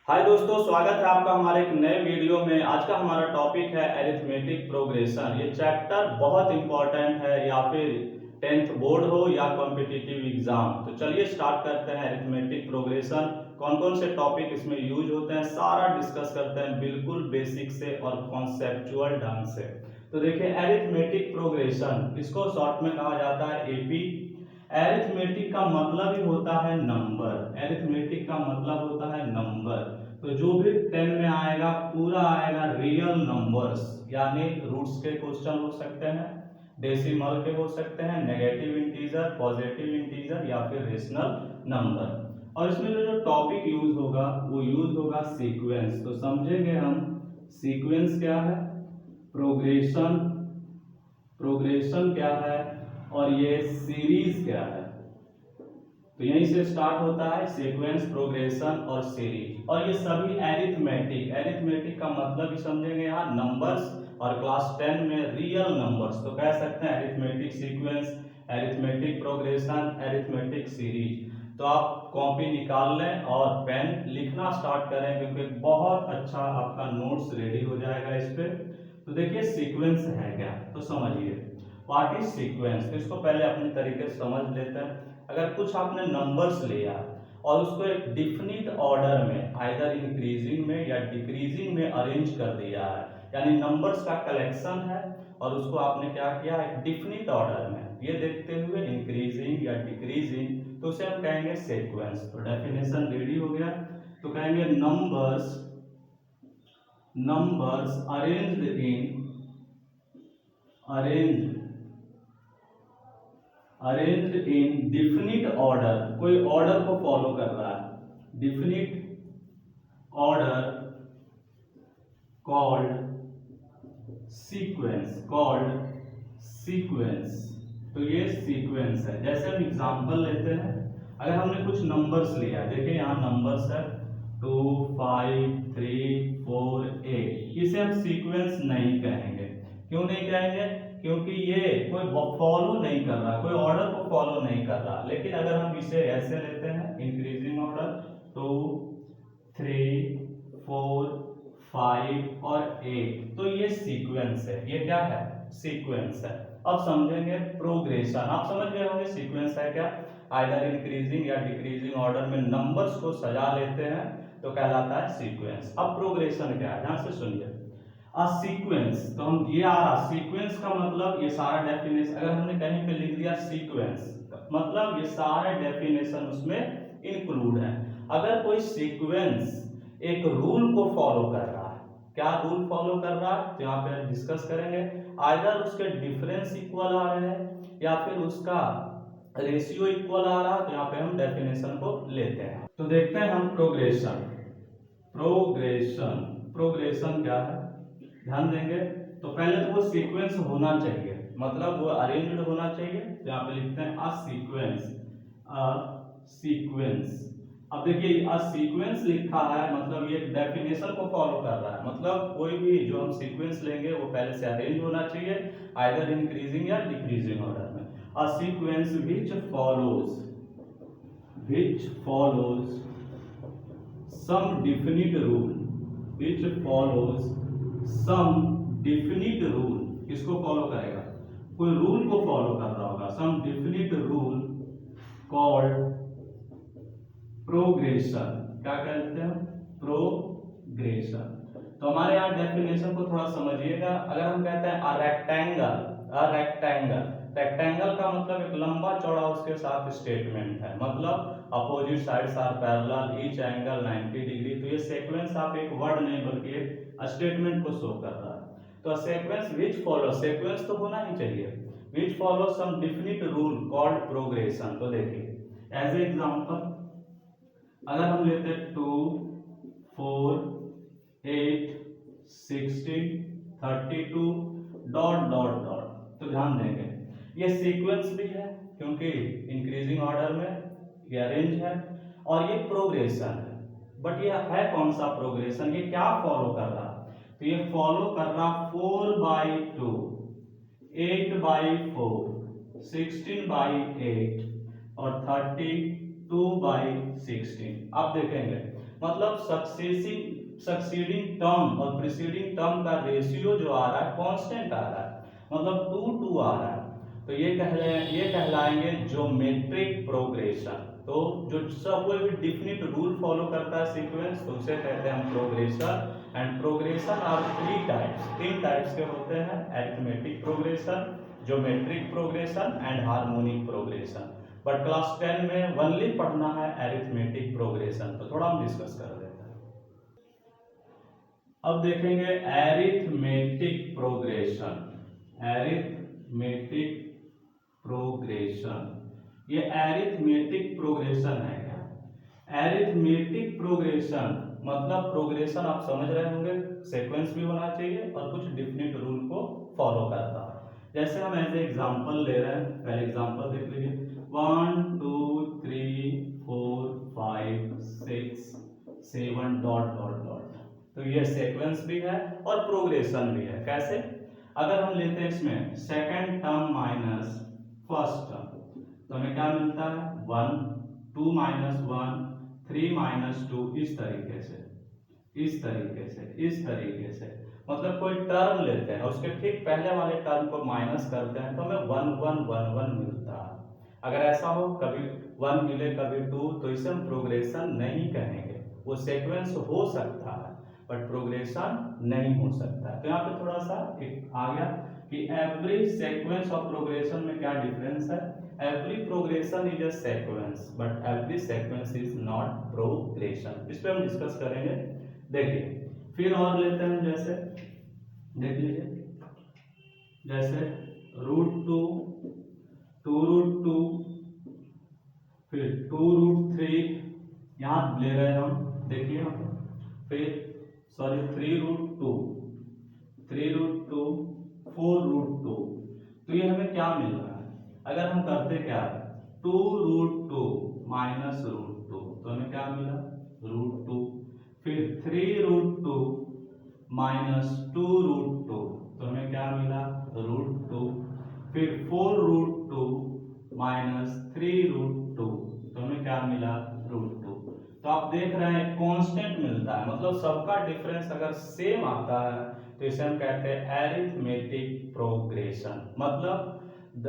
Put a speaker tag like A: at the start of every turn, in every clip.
A: हाय दोस्तों, स्वागत है आपका हमारे एक नए वीडियो में। आज का हमारा टॉपिक है अरिथमेटिक प्रोग्रेशन। ये चैप्टर बहुत इंपॉर्टेंट है, या फिर 10th बोर्ड हो या कॉम्पिटिटिव एग्जाम। तो चलिए स्टार्ट करते हैं अरिथमेटिक प्रोग्रेशन। कौन कौन से टॉपिक इसमें यूज होते हैं सारा डिस्कस करते हैं, बिल्कुल बेसिक से और कॉन्सेप्चुअल ढंग से। तो देखिए, अरिथमेटिक प्रोग्रेशन, इसको शॉर्ट में कहा जाता है एपी। एरिथमेटिक का मतलब ही होता है नंबर। एरिथमेटिक का मतलब होता है नंबर। तो जो भी 10 में आएगा पूरा आएगा रियल नंबर्स, यानी रूट्स के क्वेश्चन हो सकते हैं, डेसिमल के हो सकते हैं, नेगेटिव इंटीजर, पॉजिटिव इंटीजर या फिर रेशनल नंबर। और इसमें जो टॉपिक यूज होगा वो यूज होगा सीक्वेंस। तो समझेंगे हम सीक्वेंस क्या है, प्रोग्रेशन, प्रोग्रेशन क्या है, और ये सीरीज क्या है। तो यहीं से स्टार्ट होता है सीक्वेंस, प्रोग्रेशन और सीरीज। और ये सभी एरिथमेटिक, एरिथमेटिक का मतलब ही समझेंगे यहाँ नंबर्स, और क्लास 10 में रियल नंबर्स। तो कह सकते हैं arithmetic sequence, arithmetic progression, arithmetic series. तो आप कॉपी निकाल लें और पेन लिखना स्टार्ट करें, क्योंकि बहुत अच्छा आपका नोट्स रेडी हो जाएगा इस पे। तो देखिए सीक्वेंस है क्या, तो समझिए व्हाट इज सीक्वेंस। तो इसको पहले अपने तरीके से समझ लेते हैं। अगर कुछ आपने नंबर्स लिया और उसको एक डिफिनिट ऑर्डर में, आइदर इंक्रीजिंग में या डिक्रीजिंग में अरेंज कर दिया है, यानी नंबर्स का कलेक्शन है और उसको आपने क्या किया, एक डिफिनिट ऑर्डर में, ये देखते हुए इंक्रीजिंग या डिक्रीजिंग, तो उसे हम कहेंगे सीक्वेंस। तो डेफिनेशन रेडी हो गया। तो कहेंगे numbers, numbers arranged in, arranged in definite order, कोई ऑर्डर को फॉलो कर रहा है, definite order called sequence, called sequence. तो ये सीक्वेंस है। जैसे हम एग्जांपल लेते हैं, अगर हमने कुछ नंबर्स लिया, देखिए यहाँ नंबर्स है 2 5 3 4 8, इसे हम सीक्वेंस नहीं कहेंगे। क्यों नहीं कहेंगे? क्योंकि ये कोई फॉलो नहीं कर रहा, कोई ऑर्डर को फॉलो नहीं कर रहा। लेकिन अगर हम इसे ऐसे लेते हैं, इंक्रीजिंग ऑर्डर 2 3 4 5 और 8, तो ये सीक्वेंस है। ये क्या है? सीक्वेंस है। अब समझेंगे प्रोग्रेशन। आप समझ गए होंगे सीक्वेंस है क्या, आइदर इंक्रीजिंग या डिक्रीजिंग ऑर्डर में नंबर्स को सजा लेते हैं, तो कहलाता है सीक्वेंस। अब प्रोग्रेशन क्या है, ध्यान से सुनिए। अ सीक्वेंस, तो हम ये आ रहा सीक्वेंस का मतलब, ये सारा डेफिनेशन अगर हमने कहीं पे लिख दिया सीक्वेंस, मतलब ये सारे डेफिनेशन उसमें इंक्लूड है। अगर कोई सीक्वेंस एक रूल को फॉलो कर रहा है, क्या रूल फॉलो कर रहा है, तो यहाँ पे डिस्कस करेंगे। आइदर उसके डिफरेंस इक्वल आ रहे हैं या फिर उसका रेशियो इक्वल आ रहा है, तो यहाँ पे हम डेफिनेशन को लेते हैं। तो देखते हैं हम प्रोग्रेशन। प्रोग्रेशन, प्रोग्रेशन क्या है, ध्यान देंगे। तो पहले तो वो सीक्वेंस होना चाहिए, मतलब वो अरेंज्ड होना चाहिए। तो यहाँ पे लिखते हैं अ सीक्वेंस, अ सीक्वेंस। अब देखिए अ सीक्वेंस लिखा है, मतलब ये डेफिनेशन को फॉलो कर रहा है। मतलब कोई भी जो हम सीक्वेंस लेंगे वो पहले से अरेंज होना चाहिए, आइदर इंक्रीजिंग या डिक्रीजिंग ऑर्डर में। A sequence which follows, which follows some definite rule, which follows some definite rule, किसको फॉलो करेगा, कोई रूल को फॉलो कर रहा होगा, some definite rule called progression। क्या कहते हैं? प्रोग्रेशन। तो हमारे यहाँ डेफिनेशन को थोड़ा समझिएगा। अगर हम कहते हैं a rectangle, a rectangle, rectangle का मतलब एक लंबा चौड़ा उसके साथ स्टेटमेंट है, मतलब opposite sides are parallel, each angle 90 degree. तो ये सीक्वेंस आप एक वर्ड नहीं बल्कि एक स्टेटमेंट को शो कर रहा है। तो सीक्वेंस विच फॉलो, सीक्वेंस तो होना ही चाहिए, which follow some definite rule called progression. तो देखिए एज ए एग्जांपल, अगर हम लेते 2 4 8 16 32 डॉट डॉट डॉट, तो ध्यान देंगे ये सीक्वेंस भी है क्योंकि इंक्रीजिंग ऑर्डर में ये अरेंज है, और ये प्रोग्रेशन है। बट ये है कौन सा प्रोग्रेशन, ये क्या फॉलो कर रहा, तो ये फॉलो कर रहा 4/2, 8/4, 16/8 और 32/16। अब देखेंगे मतलब सक्सीडिंग टर्म और प्रीसीडिंग टर्म का रेशियो जो आ रहा है कांस्टेंट आ रहा है, मतलब 2 आ रहा है, तो ये कहलाएंगे ज्योमेट्रिक प्रोग्रेशन। तो जो सब कोई भी डिफिनिट रूल फॉलो करता है सीक्वेंस, तो उसे कहते हैं progression. And progression are 3 types के होते हैं, arithmetic progression, geometric progression and harmonic progression. But class 10 में ओनली पढ़ना है अरिथमेटिक प्रोग्रेशन, तो थोड़ा हम डिस्कस कर लेते हैं। अब देखेंगे अरिथमेटिक प्रोग्रेशन। अरिथमेटिक प्रोग्रेशन, ये अरिथमेटिक प्रोग्रेशन है क्या? अरिथमेटिक प्रोग्रेशन मतलब प्रोग्रेशन आप समझ रहे होंगे, सीक्वेंस भी होना चाहिए और कुछ डिफिनिट रूल को फॉलो करता है। जैसे हम ऐसे एग्जांपल ले रहे हैं, पहले एग्जांपल देख लीजिए, 1 2 3 4 5 6 7 डॉट डॉट डॉट। तो ये सीक्वेंस भी है और प्रोग्रेशन भी है। कैसे? अगर हम लेते हैं इसमें second term minus first term, तो हमें क्या मिलता है 1, 2 माइनस 1, 3 माइनस 2, इस तरीके से मतलब कोई टर्म लेते हैं उसके ठीक पहले वाले टर्म को माइनस करते हैं तो हमें 1 1 1 1 मिलता है। अगर ऐसा हो कभी 1 मिले कभी 2, तो इसे हम प्रोग्रेशन नहीं कहेंगे। वो सीक्वेंस हो सकता है बट प्रोग्रेशन नहीं हो सकता है। तो यहाँ पे थोड़ा सा एक आ गया कि एवरी सीक्वेंस और प्रोग्रेशन में क्या डिफरेंस है। Every progression is a sequence but every sequence is not progression. इस पे हम डिस्कस करेंगे। देखिए फिर और लेते हैं, जैसे देख लीजिए, जैसे √2, 2√2, फिर 2√3, यहाँ ले रहे हैं हम, देखिए फिर सॉरी 3√2, 3√2, 4√2। तो ये हमें क्या मिल रहा है? अगर हम करते क्या, 2√2 माइनस √2, तो हमें क्या मिला √2। फिर 3√2 माइनस 2√2, तो हमें क्या मिला √2। फिर 4√2 माइनस 3√2, तो हमें क्या मिला √2। तो आप देख रहे हैं कांस्टेंट मिलता है, मतलब सबका डिफरेंस अगर सेम आता है तो इसे हम कहते हैं अरिथमेटिक प्रोग्रेशन। मतलब the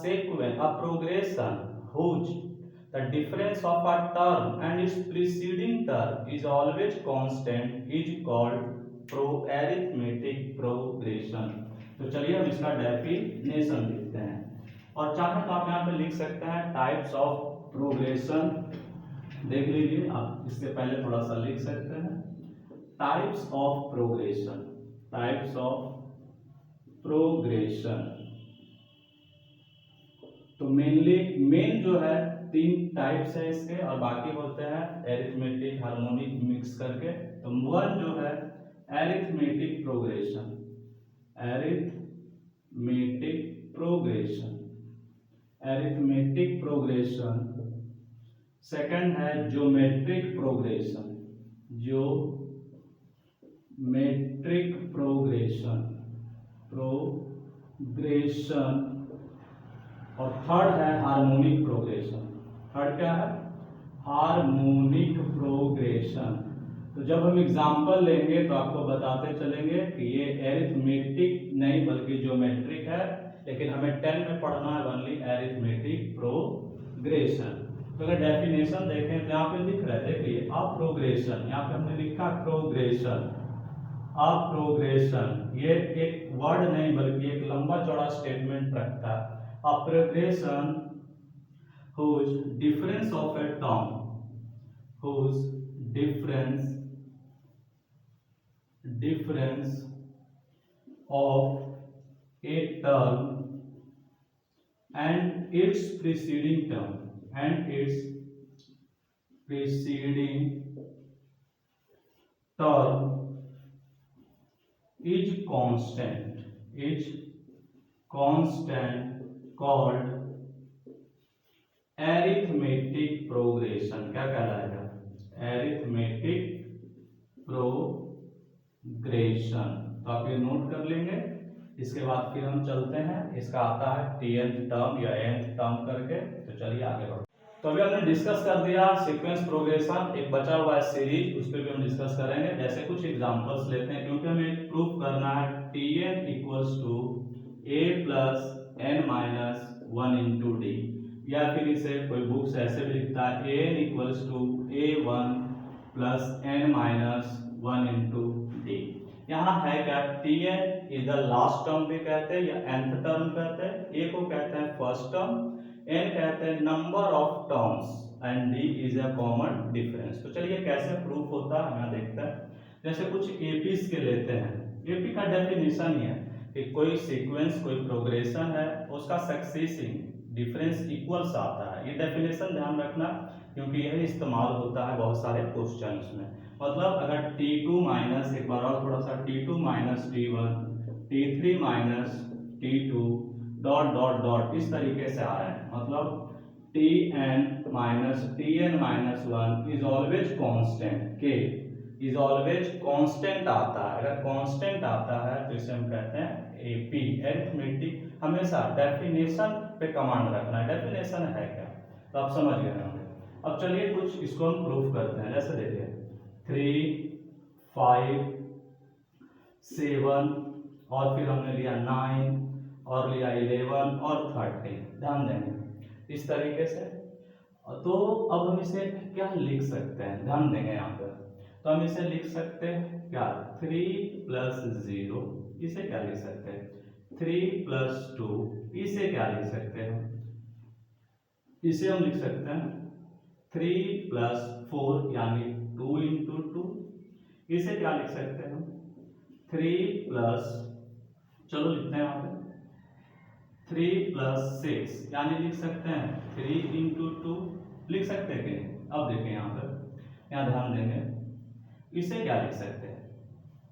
A: sequence a progression whose the difference of a term and its preceding term is always constant is called arithmetic progression। तो चलिए हम इसका डेफिनेशन लिखते हैं, और चाहे तो आप यहाँ पे लिख सकते हैं टाइप्स ऑफ प्रोग्रेशन। देख लीजिए, आप इससे पहले थोड़ा सा लिख सकते हैं types of progression. Types of progression तो मेन जो है 3 टाइप्स है इसके, और बाकी होते हैं एरिथमेटिक हार्मोनिक मिक्स करके। तो 1 जो है arithmetic progression, arithmetic progression, arithmetic progression. Second है ज्योमेट्रिक प्रोग्रेशन, ज्योमेट्रिक प्रोग्रेशन, और थर्ड है हार्मोनिक प्रोग्रेशन। थर्ड क्या है? Harmonic progression. तो जब हम एग्जांपल लेंगे तो आपको बताते चलेंगे कि ये एरिथमेटिक नहीं बल्कि ज्योमेट्रिक है, लेकिन हमें 10 में पढ़ना है ओनली एरिथमेटिक प्रोग्रेशन। तो अगर डेफिनेशन देखें तो यहाँ पे लिख रहा है, देखिए अ प्रोग्रेशन, यहाँ पे हमने लिखा प्रोग्रेशन। अ प्रोग्रेशन ये एक वर्ड नहीं बल्कि एक लंबा चौड़ा स्टेटमेंट रखता है। A progression whose difference of a term, whose difference of a term and its preceding term is constant called arithmetic progression। क्या कहलाएगा? arithmetic progression। तो आप ये नोट कर लेंगे। इसके बाद फिर हम चलते हैं, इसका आता है 10th टर्म या nth टर्म करके। तो चलिए आगे बढ़ो। तो अभी हमने डिस्कस कर दिया सीक्वेंस प्रोग्रेशन, एक बचा हुआ है सीरीज, उस पर भी हम डिस्कस करेंगे। जैसे कुछ एग्जांपल्स लेते हैं, क्योंकि हमें प्रूफ करना है Tn equals to a plus n minus one into D, या फिर इसे कोई बुक्स ऐसे भी लिखता है an equals to a1 plus n minus one into D. यहाँ है क्या, Tn is the last term भी कहते हैं या nth टर्म कहते हैं, a को कहते हैं फर्स्ट टर्म, n कहते हैं number of terms and d is a common difference. तो चलिए कैसे प्रूफ होता है हमें देखते हैं। जैसे कुछ एपीस के लेते हैं, एपी का डेफिनेशन ही है कि कोई सीक्वेंस कोई प्रोग्रेशन है उसका सक्सेसिंग डिफरेंस इक्वल्स आता है। ये डेफिनेशन ध्यान रखना क्योंकि यही इस्तेमाल होता है बहुत सारे क्वेश्चंस में। मतलब अगर t2 माइनस, एक बार और थोड़ा सा, t2 minus t1, t3 minus t2 dot dot dot इस तरीके से आ रहे हैं, मतलब tn minus one is always constant, k is always constant आता है। अगर कांस्टेंट आता है तो इसे हम कहते हैं एपी, अरिथमेटिक। हमेशा डेफिनेशन पे कमांड रखना है, डेफिनेशन है क्या, तो आप समझ गए होंगे। अब चलिए कुछ इसको हम प्रूफ करते हैं। जैसे देखिए 3, 5, 7 और फिर हमने लिया 9 और लिया 11 और 13, ध्यान देंगे इस तरीके से। तो अब हम इसे क्या लिख सकते हैं, ध्यान देंगे यहाँ पर। तो हम इसे लिख सकते हैं क्या, 3 प्लस 0, इसे क्या लिख सकते हैं 3 प्लस 2, इसे क्या लिख सकते हैं, इसे हम लिख सकते हैं 3 प्लस 4 यानी 2 इंटू 2, इसे क्या लिख सकते हैं हम 3 प्लस, चलो लिखते हैं यहाँ पे 3 प्लस 6 यानी लिख सकते हैं 3 इंटू 2, लिख सकते हैं कि नहीं। अब देखें यहाँ पर, यहाँ ध्यान देंगे, इसे क्या लिख सकते हैं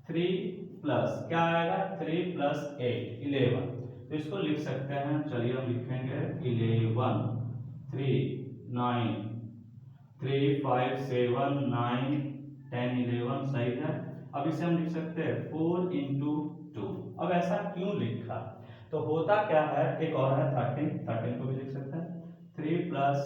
A: 3 प्लस क्या आएगा 3 प्लस 8 11, तो इसको लिख सकते हैं। चलिए हम लिखेंगे 11 3 9 3 5 7 9 10 11, सही है। अब इसे हम लिख सकते हैं 4 इंटू 2। अब ऐसा क्यों लिखा, तो होता क्या है, एक और है 13 को भी लिख सकते हैं 3 प्लस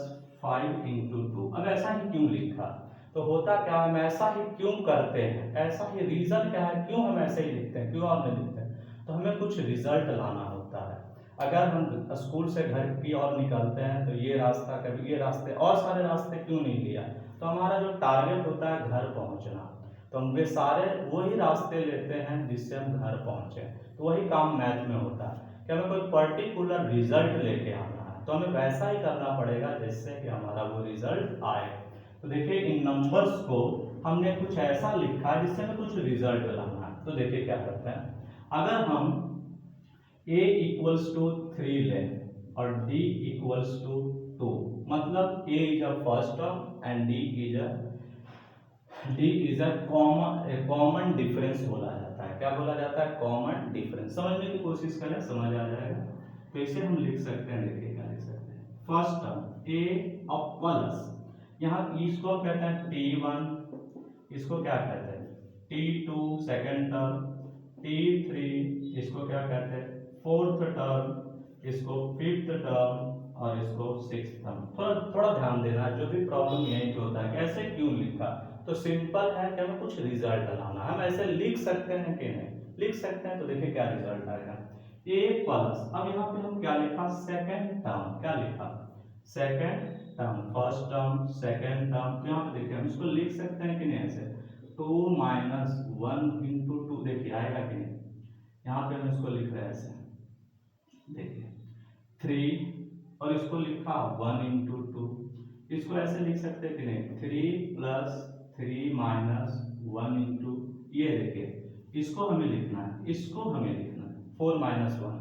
A: 5 इंटू 2। अब ऐसा ही क्यों लिखा, तो होता क्या है, हम ऐसा ही क्यों करते हैं, ऐसा ही रीजन क्या है क्यों हम ऐसे ही लिखते हैं, क्यों आप नहीं लिखते हैं, तो हमें कुछ रिजल्ट लाना होता है। अगर हम स्कूल से घर की ओर निकलते हैं तो ये रास्ता, कभी ये रास्ते और सारे रास्ते क्यों नहीं लिया, तो हमारा जो टारगेट होता है घर पहुंचना, तो हम वे सारे वही रास्ते लेते हैं जिससे हम घर पहुंचे। तो वही काम मैथ में होता है कि हमें कोई पर्टिकुलर रिजल्ट लेके आना है, तो हमें वैसा ही करना पड़ेगा जिससे कि हमारा वो रिजल्ट आए। तो देखिए इन नंबर्स को हमने कुछ ऐसा लिखा है जिससे हमें कुछ रिजल्ट लाना है। तो देखिए क्या करते हैं, अगर हम a इक्वल्स टू 3 लें और d इक्वल्स टू 2, मतलब a is a first term and d is a common difference बोला जाता है। क्या बोला जाता है, कॉमन डिफरेंस। समझने की कोशिश करें, समझ आ जाएगा। तो इसे हम लिख सकते हैं, देखिए क्या लिख सकते हैं, फर्स्ट टर्म a और प्लस, यहाँ इसको कहते हैं t1, इसको क्या कहते हैं t2 सेकेंड टर्म, t3 इसको क्या कहते हैं फोर्थ टर्म, इसको फिफ्थ टर्म और इसको सिक्स्थ टर्म। थोड़ा थोड़ा ध्यान देना, जो भी प्रॉब्लम यही तो होता है, ऐसे क्यों लिखा, तो सिंपल है कि हमें कुछ रिजल्ट लाना। हम ऐसे लिख सकते हैं कि नहीं, लिख सकते हैं। तो देखिए क्या रिजल्ट आएगा a प्लस, अब यहाँ पे हम क्या लिखा सेकेंड टर्म, क्या लिखा second term, first term second term. तो यहाँ पे देखिए हम इसको लिख सकते हैं कि नहीं, ऐसे 2 माइनस 1 इंटू 2, देखिए आएगा कि नहीं, यहाँ पे हम इसको लिख रहे हैं ऐसे, देखिए 3 और इसको लिखा 1 इंटू 2, इसको ऐसे लिख सकते हैं कि नहीं 3 प्लस 3 माइनस 1 इंटू, ये देखिए इसको हमें लिखना है, इसको हमें लिखना है 4 माइनस 1,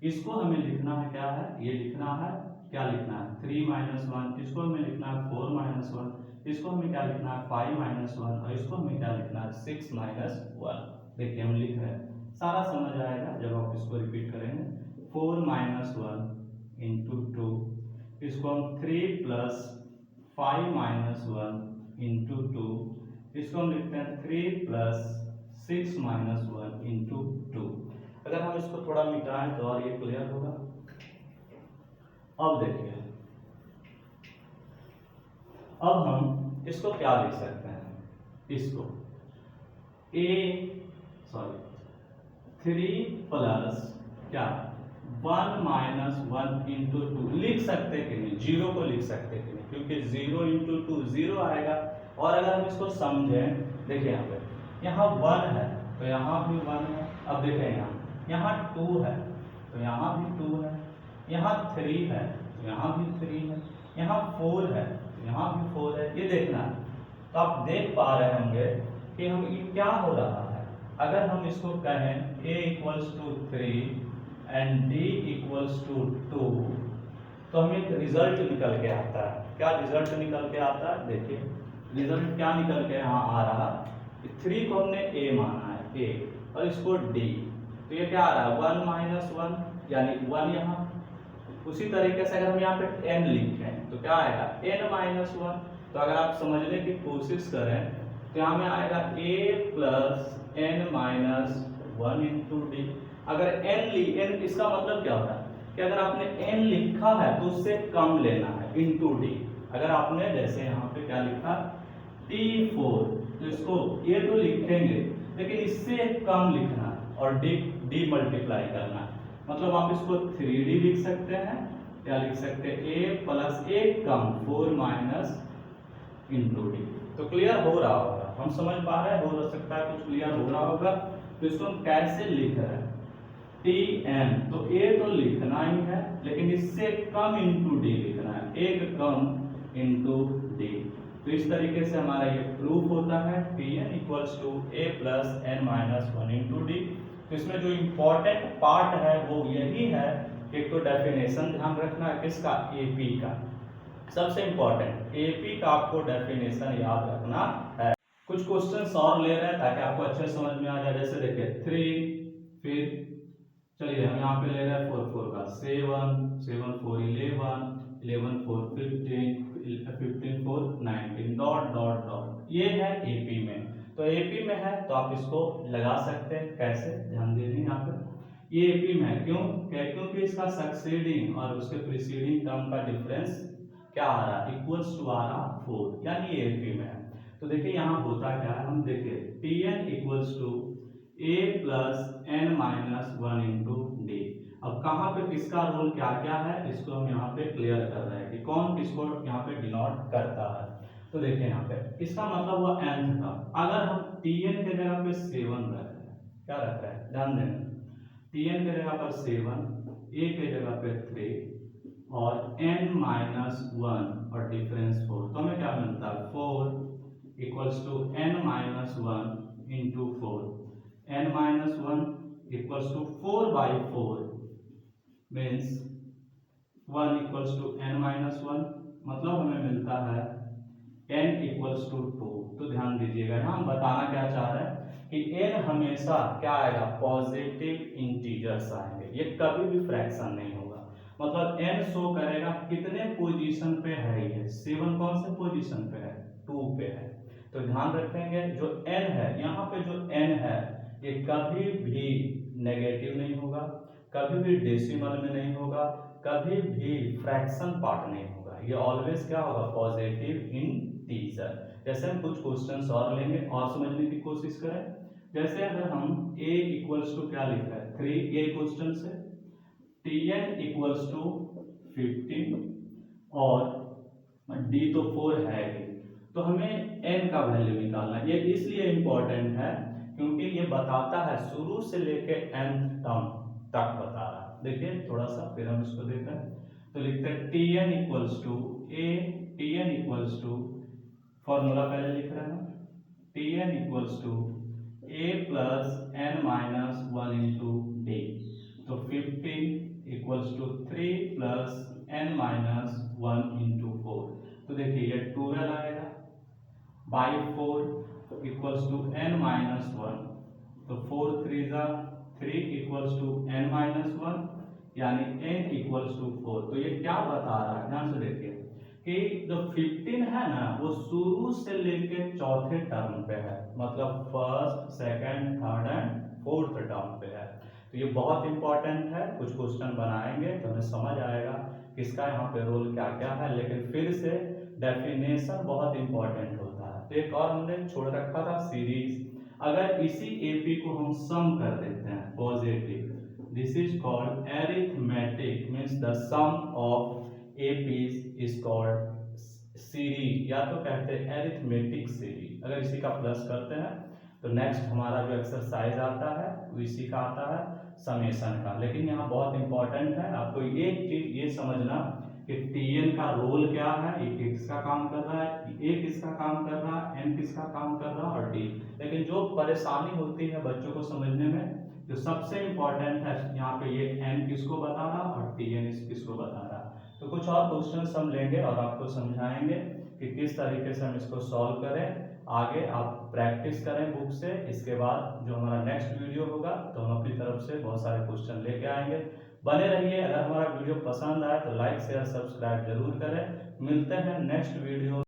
A: इसको हमें लिखना है क्या है, ये लिखना है, क्या लिखना है 3 माइनस 1, इसको हमें लिखना है 4 माइनस 1, इसको हमें क्या लिखना है 5 माइनस 1 और इसको हमें क्या लिखना है 6 माइनस 1। देखिए हम लिख रहे हैं, सारा समझ आएगा जब आप इसको रिपीट करेंगे। 4 माइनस 1 इंटू 2, इसको हम 3 प्लस 5 माइनस 1 इंटू 2, इसको हम लिखते हैं 3 प्लस 6 माइनस 1 इंटू 2। अगर हम इसको थोड़ा मिटाएं तो और ये क्लियर होगा। अब देखिए अब हम इसको क्या लिख सकते हैं, इसको थ्री प्लस क्या 1 - 1 इंटू 2 लिख सकते कि नहीं, जीरो को लिख सकते कि नहीं, क्योंकि 0 इंटू 2 जीरो आएगा। और अगर हम इसको समझें, देखिए यहाँ 1 है तो यहाँ भी 1 है। अब देखें यहाँ 2 है तो यहाँ भी 2 है, यहाँ 3 है तो यहाँ भी 3 है, यहाँ 4 है तो यहाँ भी 4 है। ये देखना है। तो आप देख पा रहे होंगे कि हम ये क्या हो रहा है। अगर हम इसको कहें a = 3 एंड d = 2 तो हमें एक रिजल्ट निकल के आता है। क्या रिजल्ट निकल के आता है, देखिए रिजल्ट क्या निकल के यहाँ आ रहा है। 3 को हमने a माना है, a, और इसको d, तो ये क्या आ रहा है 1 - 1 यानी 1 यहाँ। उसी तरीके से अगर हम यहाँ पे n लिखें तो क्या आएगा n - 1। तो अगर आप समझने की कोशिश करें तो यहाँ में आएगा a + n - 1 इंटू डी। अगर n इसका मतलब क्या होता है कि अगर आपने n लिखा है तो उससे कम लेना है इंटू डी। अगर आपने जैसे यहाँ पे क्या लिखा t4 तो इसको ये तो लिखेंगे लेकिन इससे कम लिखना है और डी मल्टीप्लाई करना है। मतलब आप इसको 3d लिख सकते हैं या लिख सकते हैं a + 1 कम 4 - इंटू डी। तो क्लियर हो रहा होगा, हम समझ पा रहे हैं, हो सकता है कुछ क्लियर हो रहा होगा। तो इसको हम कैसे लिख रहे हैं, tn तो a तो लिखना ही है लेकिन इससे कम इंटू डी लिखना है, एक कम इंटू डी। तो इस तरीके से हमारा ये प्रूफ होता है tn = a + n - 1 into D. तो इसमें जो इम्पोर्टेंट पार्ट है वो यही है, एक तो डेफिनेशन ध्यान रखना है किसका, एपी का। सबसे इम्पोर्टेंट एपी का आपको डेफिनेशन याद रखना है। कुछ क्वेश्चंस और ले रहे हैं ताकि आपको अच्छे समझ में आ जाए। जैसे देखिए 3, फिर चलिए हम यहाँ पे ले रहे हैं 4 4 का 7 7 4 11 11 4 15 15 4 19 डॉट डॉट डॉट। ये है एपी में। तो एपी में है तो आप इसको लगा सकते हैं, कैसे ध्यान दे दें यहाँ पे। ये एपी में है क्योंकि इसका सक्सीडिंग और उसके प्रीसीडिंग टर्म का डिफरेंस क्या आ रहा है, इक्वल्स टू आ रहा 4, यानी ये एपी में है। तो देखिए यहाँ होता क्या है, हम देखिए tn = a + n - 1 into D. अब कहाँ पे किसका रोल क्या क्या है इसको हम यहाँ पे क्लियर कर रहे हैं कि कौन किसको यहाँ पे डिनोट करता है। तो देखिए यहाँ पे इसका मतलब हुआ nth का। अगर हम tn के जगह पे 7 रख रहे हैं, क्या रख रहे हैं ध्यान देना, tn के जगह पर 7, a के जगह पे 3 और n - 1 और डिफरेंस 4, तो हमें क्या मिलता है 4 = n - 1 into 4। n - 1 = 4/4 means 1 = n - 1, मतलब हमें मिलता है n = 2। तो ध्यान दीजिएगा यहाँ हम बताना क्या चाह रहे हैं कि n हमेशा क्या आएगा, पॉजिटिव इंटीजर्स आएंगे, ये कभी भी फ्रैक्शन नहीं होगा। मतलब n शो करेगा कितने पोजीशन पे है, ये 7 कौन से पोजीशन पे है, 2 पे है। तो ध्यान रखेंगे जो n है यहाँ पे, जो n है ये कभी भी नेगेटिव नहीं होगा, कभी भी डेसिमल में नहीं होगा, कभी भी फ्रैक्शन पार्ट नहीं होगा, ये ऑलवेज क्या होगा, पॉजिटिव इंटीजर। जैसे हम कुछ क्वेश्चंस और लेंगे और समझने की कोशिश करें। जैसे अगर हम a = क्या लिख रहे हैं 3, ये क्वेश्चन से tn = 15 और d तो 4 है ही, तो हमें n का वैल्यू निकालना है। ये इसलिए इम्पोर्टेंट है क्योंकि ये बताता है शुरू से लेके nth टर्म तक बता रहा है। देखिए थोड़ा सा फिर हम इसको देखें तो लिखते हैं tn = फॉर्मूला पहले लिख रहे हैं, tn = a + n - 1 into d। तो 15 = 3 + n - 1 इंटू 4। तो देखिए ये 12 आएगा बाई 4 = n - 1। तो 4 3 = n - 1 यानी n = 4। तो ये क्या बता रहा है, ध्यान से देखिए कि जो 15 है ना वो शुरू से लेके चौथे टर्म पे है, मतलब first, second, third and fourth term पे है। तो ये बहुत इंपॉर्टेंट है, कुछ क्वेश्चन बनाएंगे तो हमें समझ आएगा किसका यहाँ पे रोल क्या क्या है। लेकिन फिर से डेफिनेशन बहुत इंपॉर्टेंट होता है। तो एक और हमने छोड़ रखा था सीरीज, अगर इसी एपी को हम सम कर देते हैं positive, this is called arithmetic, means the sum of APs is called series, या तो कहते हैं एरिथमेटिक सीरीज। अगर इसी का प्लस करते हैं तो नेक्स्ट हमारा जो एक्सरसाइज आता है वो इसी का आता है समेशन का। लेकिन यहाँ बहुत इंपॉर्टेंट है आपको एक चीज ये समझना कि टीएन का रोल क्या है, ये किसका काम कर रहा है, ए किसका काम कर रहा है, एन किसका काम कर रहा है और डी। लेकिन जो परेशानी होती है बच्चों को समझने में, जो सबसे इंपॉर्टेंट है यहाँ पे ये एन किसको बता रहा और टी एन किसको बता रहा। तो कुछ और क्वेश्चन हम लेंगे और आपको समझाएंगे कि किस तरीके से हम इसको सॉल्व करें। आगे आप प्रैक्टिस करें बुक से। इसके बाद जो हमारा नेक्स्ट वीडियो होगा तो हम अपनी तरफ से बहुत सारे क्वेश्चन लेके आएंगे। बने रहिए। अगर हमारा वीडियो पसंद आए तो लाइक शेयर सब्सक्राइब जरूर करें। मिलते हैं नेक्स्ट वीडियो।